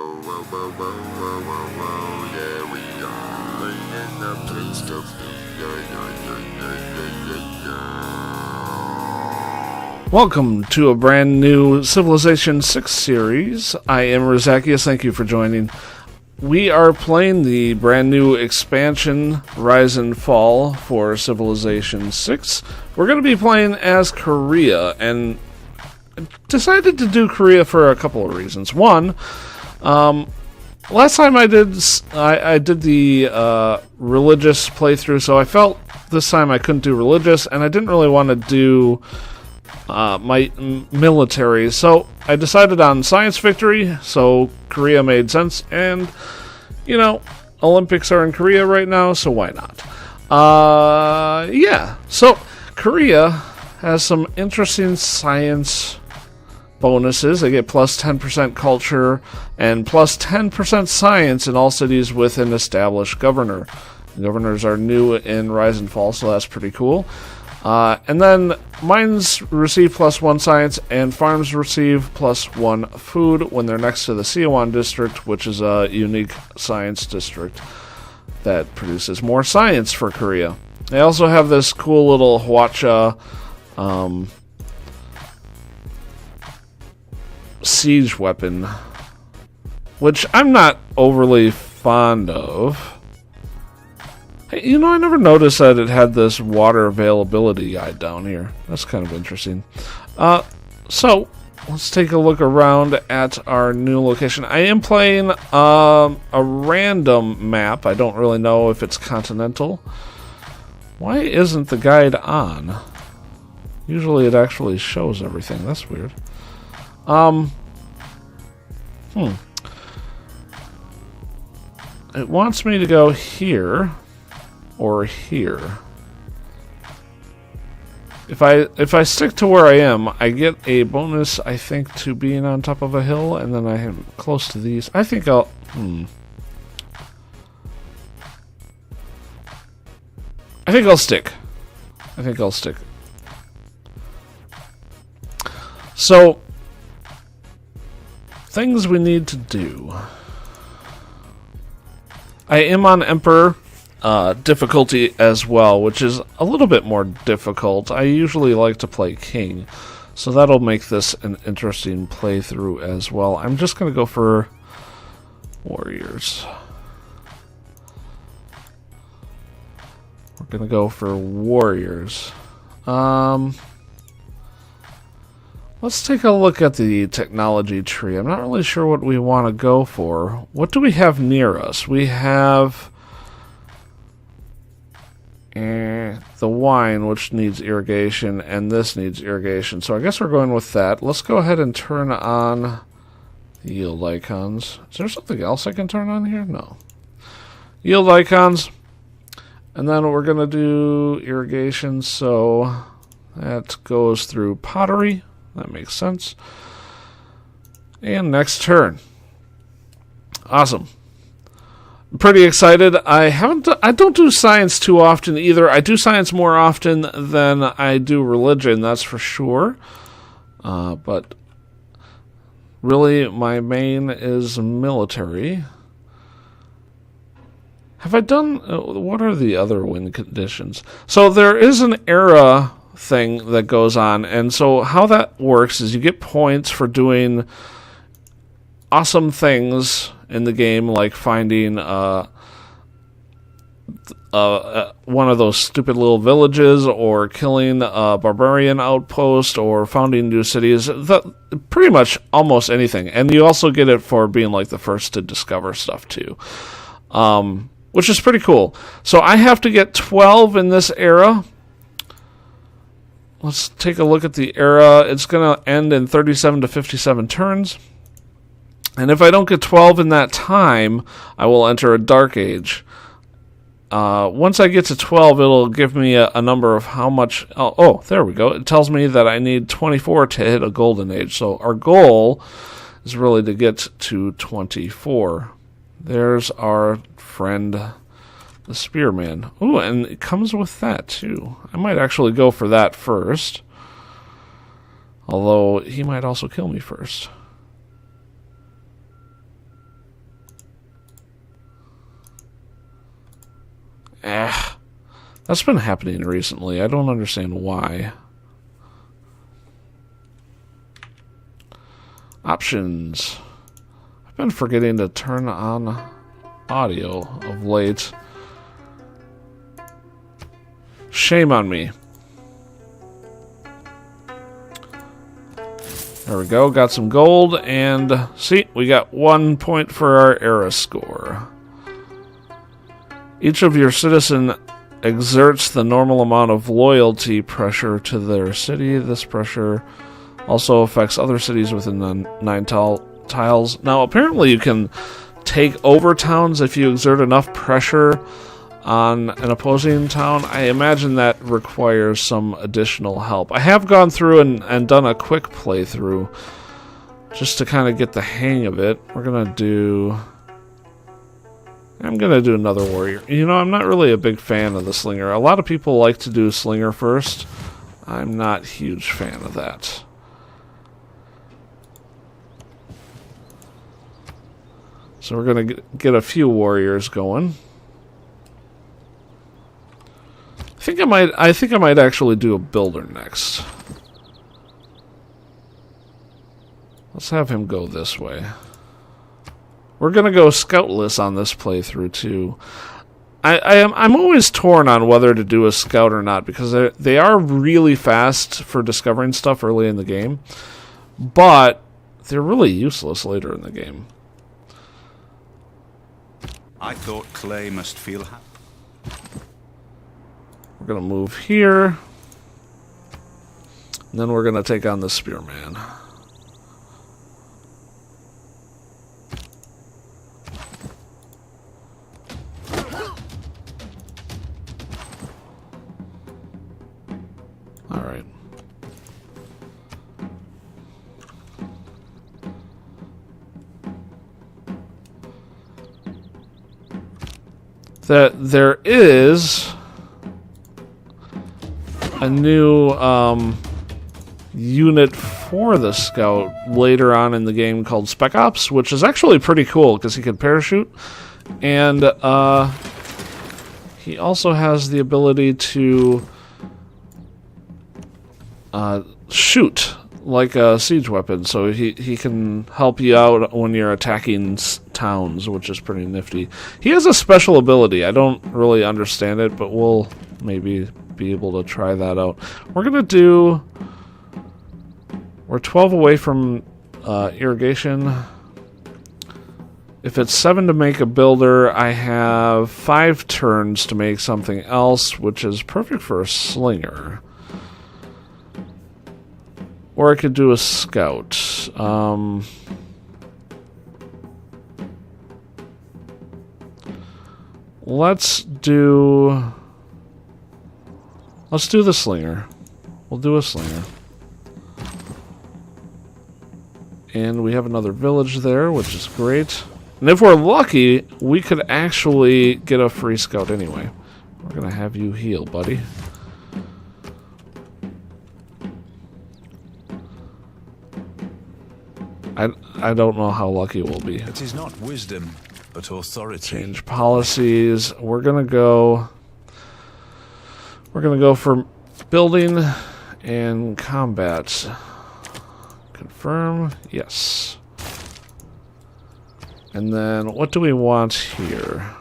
yeah, we are in the place of Welcome to a brand new Civilization 6 series. I am Razakius, thank you for joining. We are playing the brand new expansion, Rise and Fall, for Civilization 6. We're going to be playing as Korea, and decided to do Korea for a couple of reasons. One, last time I did the religious playthrough, so I felt this time I couldn't do religious, and I didn't really want to do my military, so I decided on science victory, so Korea made sense, and, you know, Olympics are in Korea right now, so why not? Yeah, so Korea has some interesting science bonuses. They get plus 10% culture and plus 10% science in all cities with an established governor. Governors are new in Rise and Fall, so that's pretty cool. And then mines receive plus 1 science, and farms receive plus 1 food when they're next to the Siwan district, which is a unique science district that produces more science for Korea. They also have this cool little Hwacha siege weapon, which I'm not overly fond of. Hey, you know, I never noticed that it had this water availability guide down here. That's kind of interesting. So, let's take a look around at our new location. I am playing a random map. I don't really know if it's continental. Why isn't the guide on? Usually it actually shows everything. That's weird. It wants me to go here. Or here. If I stick to where I am, I get a bonus, I think, to being on top of a hill, and then I am close to these. I think I'll... I think I'll stick. So, things we need to do. I am on Emperor difficulty as well, which is a little bit more difficult. I usually like to play King, so that'll make this an interesting playthrough as well. I'm just going to go for Warriors. We're going to go for Warriors. Let's take a look at the technology tree. I'm not really sure what we want to go for. What do we have near us? We have the wine, which needs irrigation, and this needs irrigation. So I guess we're going with that. Let's go ahead and turn on the yield icons. Is there something else I can turn on here? No. Yield icons. And then we're going to do irrigation, so that goes through pottery. That makes sense. And next turn. Awesome. I'm pretty excited. I don't do science too often either. I do science more often than I do religion, that's for sure. But really, my main is military. Have I done... what are the other win conditions? So there is an era thing that goes on, and so how that works is you get points for doing awesome things in the game, like finding one of those stupid little villages, or killing a barbarian outpost, or founding new cities. Pretty much almost anything. And you also get it for being like the first to discover stuff too, which is pretty cool. So I have to get 12 in this era. Let's take a look at the era. It's going to end in 37 to 57 turns. And if I don't get 12 in that time, I will enter a Dark Age. Once I get to 12, it'll give me a number of how much... Oh, there we go. It tells me that I need 24 to hit a Golden Age. So our goal is really to get to 24. There's our friend, the Spearman. Ooh, and it comes with that, too. I might actually go for that first. Although, he might also kill me first. That's been happening recently. I don't understand why. Options. I've been forgetting to turn on audio of late. Shame on me. There we go. Got some gold, and see, we got 1 point for our era score. Each of your citizen exerts the normal amount of loyalty pressure to their city. This pressure also affects other cities within the 9 tiles. Now, apparently you can take over towns if you exert enough pressure on an opposing town. I imagine that requires some additional help. I have gone through and done a quick playthrough just to kind of get the hang of it. I'm gonna do another warrior. You know, I'm not really a big fan of the slinger. A lot of people like to do slinger first. I'm not a huge fan of that. So we're gonna get a few warriors going. I think I might actually do a builder next. Let's have him go this way. We're gonna go scoutless on this playthrough too. I'm always torn on whether to do a scout or not, because they are really fast for discovering stuff early in the game, but they're really useless later in the game. I thought Clay must feel happy. We're going to move here. And then we're going to take on the spearman. All right. There is a new unit for the scout later on in the game called Spec Ops, which is actually pretty cool because he can parachute, and he also has the ability to shoot like a siege weapon, so he can help you out when you're attacking towns, which is pretty nifty. He has a special ability. I don't really understand it, but we'll maybe be able to try that out. We're 12 away from irrigation. If it's 7 to make a builder, I have 5 turns to make something else, which is perfect for a slinger. Or I could do a scout. Let's do the slinger. We'll do a slinger. And we have another village there, which is great. And if we're lucky, we could actually get a free scout anyway. We're going to have you heal, buddy. I don't know how lucky we'll be. It is not wisdom, but authority. Change policies. We're gonna go for building and combat. Confirm. Yes. And then what do we want here?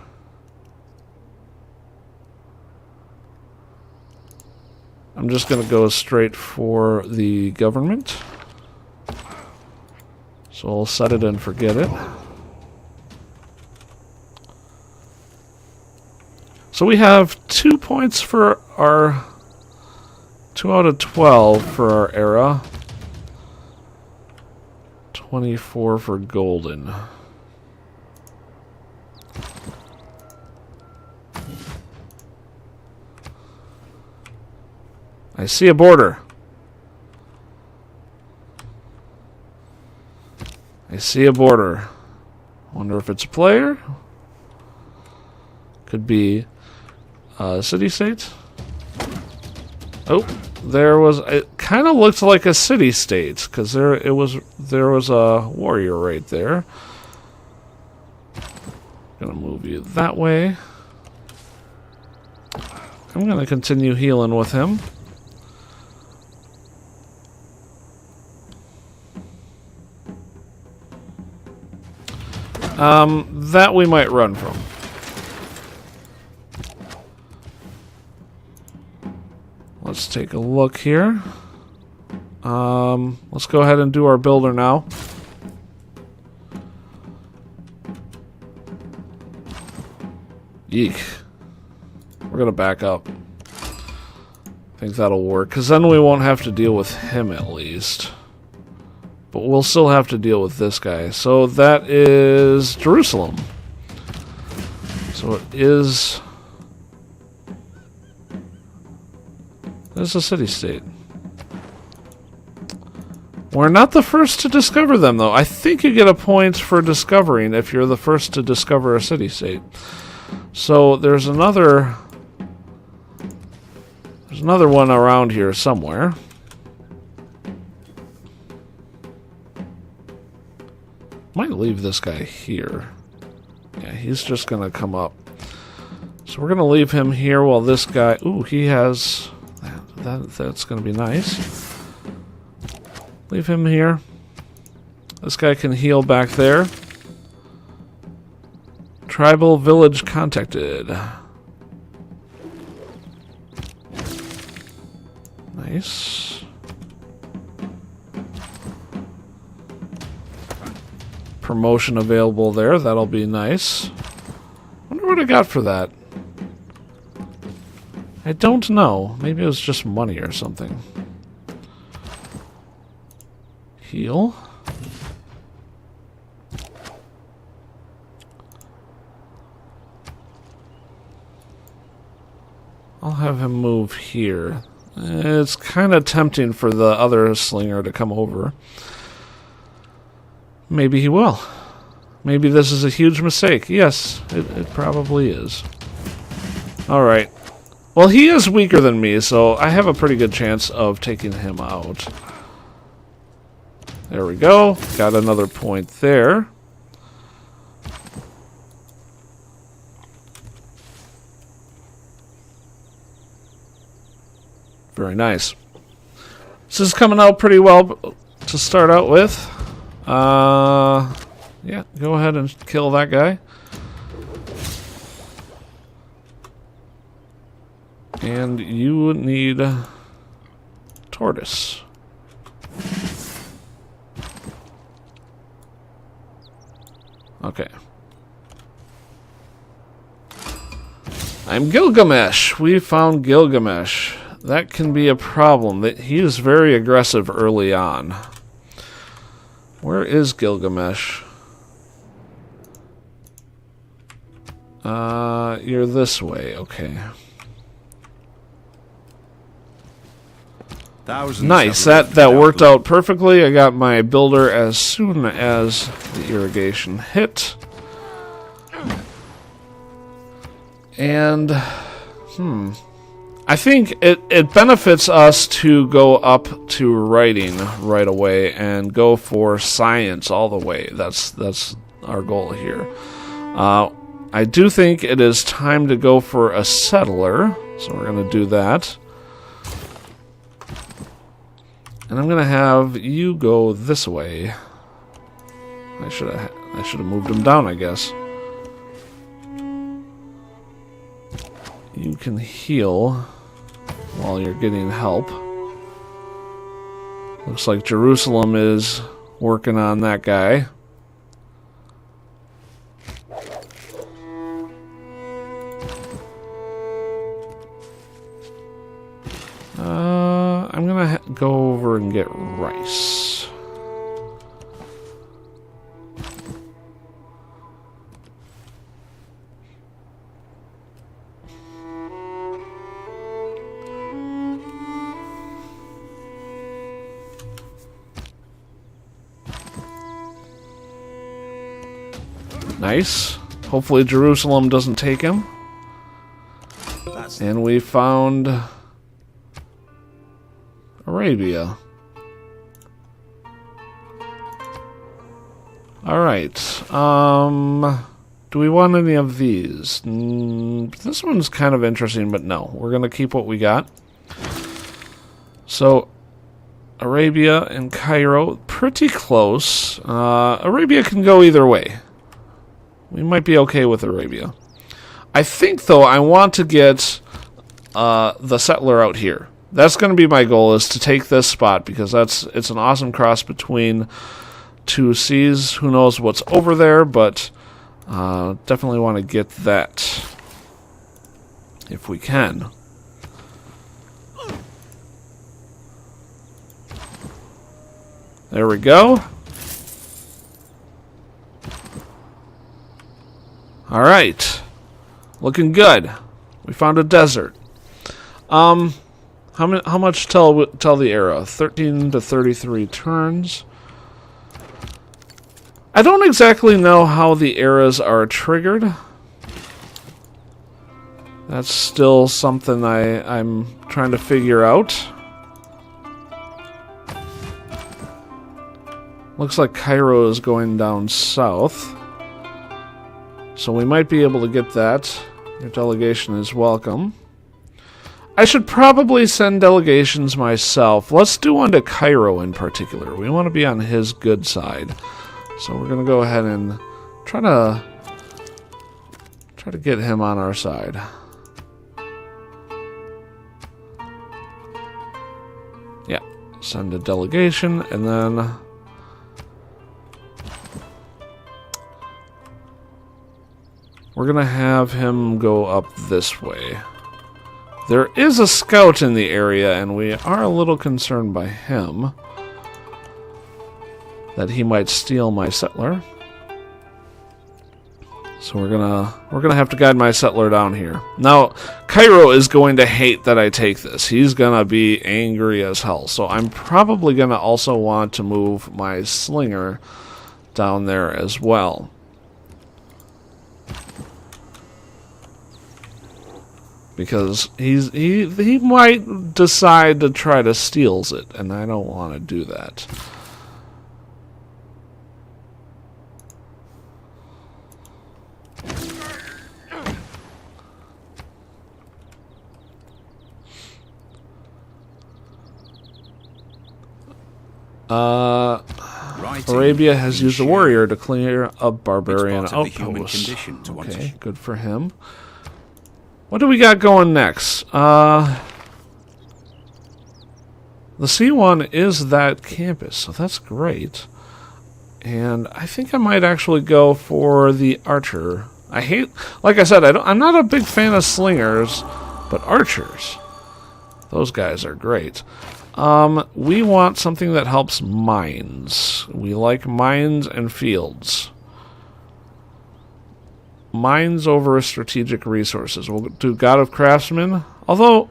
I'm just gonna go straight for the government. So we'll set it and forget it. So we have 2 points for our 2 out of 12 for our era. 24 for golden. I see a border. I see a border. Wonder if it's a player? Could be a city-state. Oh, there was... It kind of looked like a city-state, because there was a warrior right there. Gonna move you that way. I'm going to continue healing with him. That we might run from. Let's take a look here. Let's go ahead and do our builder now. Yeek. We're gonna back up. I think that'll work, because then we won't have to deal with him at least. But we'll still have to deal with this guy. So that is Jerusalem. So it is... There's a city-state. We're not the first to discover them, though. I think you get a point for discovering if you're the first to discover a city-state. So there's another one around here somewhere. Might leave this guy here. Yeah, he's just gonna come up. So we're gonna leave him here while this guy... Ooh, he has... That's gonna be nice. Leave him here. This guy can heal back there. Tribal village contacted. Nice. Promotion available there. That'll be nice. Wonder what I got for that. I don't know. Maybe it was just money or something. Heal. I'll have him move here. It's kind of tempting for the other slinger to come over. Maybe he will. Maybe this is a huge mistake. Yes, it probably is. Alright. Well, he is weaker than me, so I have a pretty good chance of taking him out. There we go. Got another point there. Very nice. This is coming out pretty well to start out with. Yeah, go ahead and kill that guy. And you need tortoise. Okay. I'm Gilgamesh. We found Gilgamesh. That can be a problem. He is very aggressive early on. Where is Gilgamesh? You're this way. Okay. Nice. That worked out perfectly. I got my builder as soon as the irrigation hit. And I think it benefits us to go up to writing right away and go for science all the way. That's our goal here. I do think it is time to go for a settler, so we're going to do that. And I'm going to have you go this way. I should have moved him down, I guess. You can heal while you're getting help. Looks like Jerusalem is working on that guy. I'm gonna go over and get rice. Nice. Hopefully Jerusalem doesn't take him. And we found Arabia. Alright. Do we want any of these? This one's kind of interesting, but no. We're going to keep what we got. So, Arabia and Cairo, pretty close. Arabia can go either way. We might be okay with Arabia. I think, though, I want to get the settler out here. That's going to be my goal, is to take this spot, because it's an awesome cross between two seas. Who knows what's over there, but definitely want to get that if we can. There we go. All right. Looking good. We found a desert. How much tell the era? 13 to 33 turns. I don't exactly know how the eras are triggered. That's still something I'm trying to figure out. Looks like Cairo is going down south. So we might be able to get that. Your delegation is welcome. I should probably send delegations myself. Let's do one to Cairo in particular. We want to be on his good side. So we're going to go ahead and try to get him on our side. Yeah, send a delegation, and then we're going to have him go up this way. There is a scout in the area, and we are a little concerned by him, that he might steal my settler. So we're gonna have to guide my settler down here. Now, Cairo is going to hate that I take this. He's gonna be angry as hell. So I'm probably gonna also want to move my slinger down there as well. Because he might decide to try to steals it, and I don't want to do that. Arabia has used a warrior to clear a barbarian outpost. Okay, good for him. What do we got going next? The C1 is that campus, so that's great. And I think I might actually go for the archer. Like I said, I'm not a big fan of slingers, but archers, those guys are great. We want something that helps mines. We like mines and fields. Mines over strategic resources. We'll do God of Craftsmen. Although,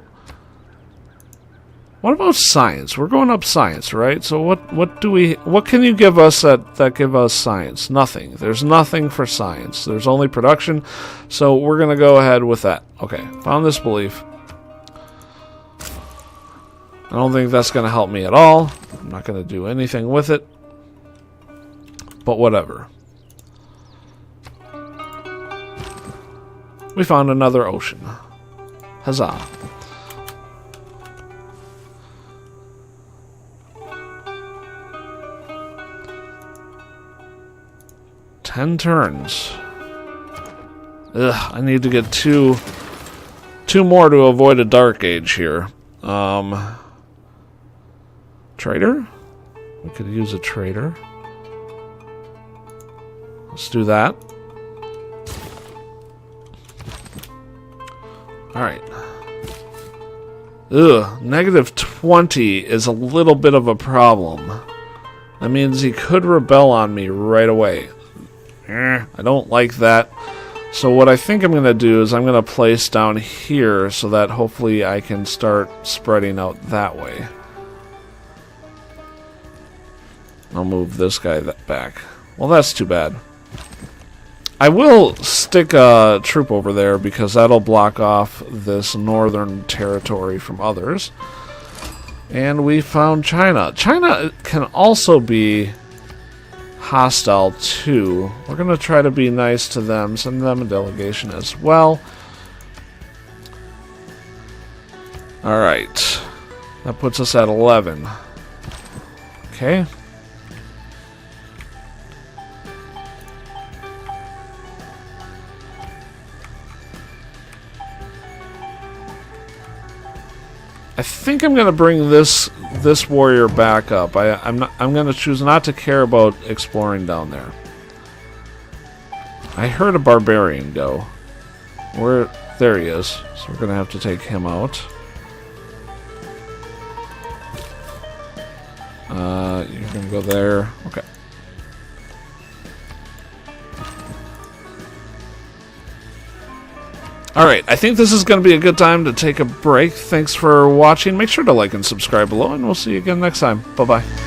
what about science? We're going up science, right? So what can you give us that give us science? Nothing. There's nothing for science. There's only production. So we're going to go ahead with that. Okay, found this belief. I don't think that's going to help me at all. I'm not going to do anything with it. But whatever. We found another ocean. Huzzah. Ten turns. Ugh, I need to get two more to avoid a dark age here. Trader? We could use a trader. Let's do that. Alright. Ugh, -20 is a little bit of a problem. That means he could rebel on me right away. I don't like that. So what I think I'm going to do is I'm going to place down here so that hopefully I can start spreading out that way. I'll move this guy back. Well, that's too bad. I will stick a troop over there because that'll block off this northern territory from others. And we found China. China can also be hostile too. We're going to try to be nice to them, send them a delegation as well. Alright. That puts us at 11. Okay. I think I'm going to bring this warrior back up. I'm going to choose not to care about exploring down there. I heard a barbarian go. There he is. So we're going to have to take him out. You're going to go there. Okay. Alright, I think this is going to be a good time to take a break. Thanks for watching. Make sure to like and subscribe below, and we'll see you again next time. Bye-bye.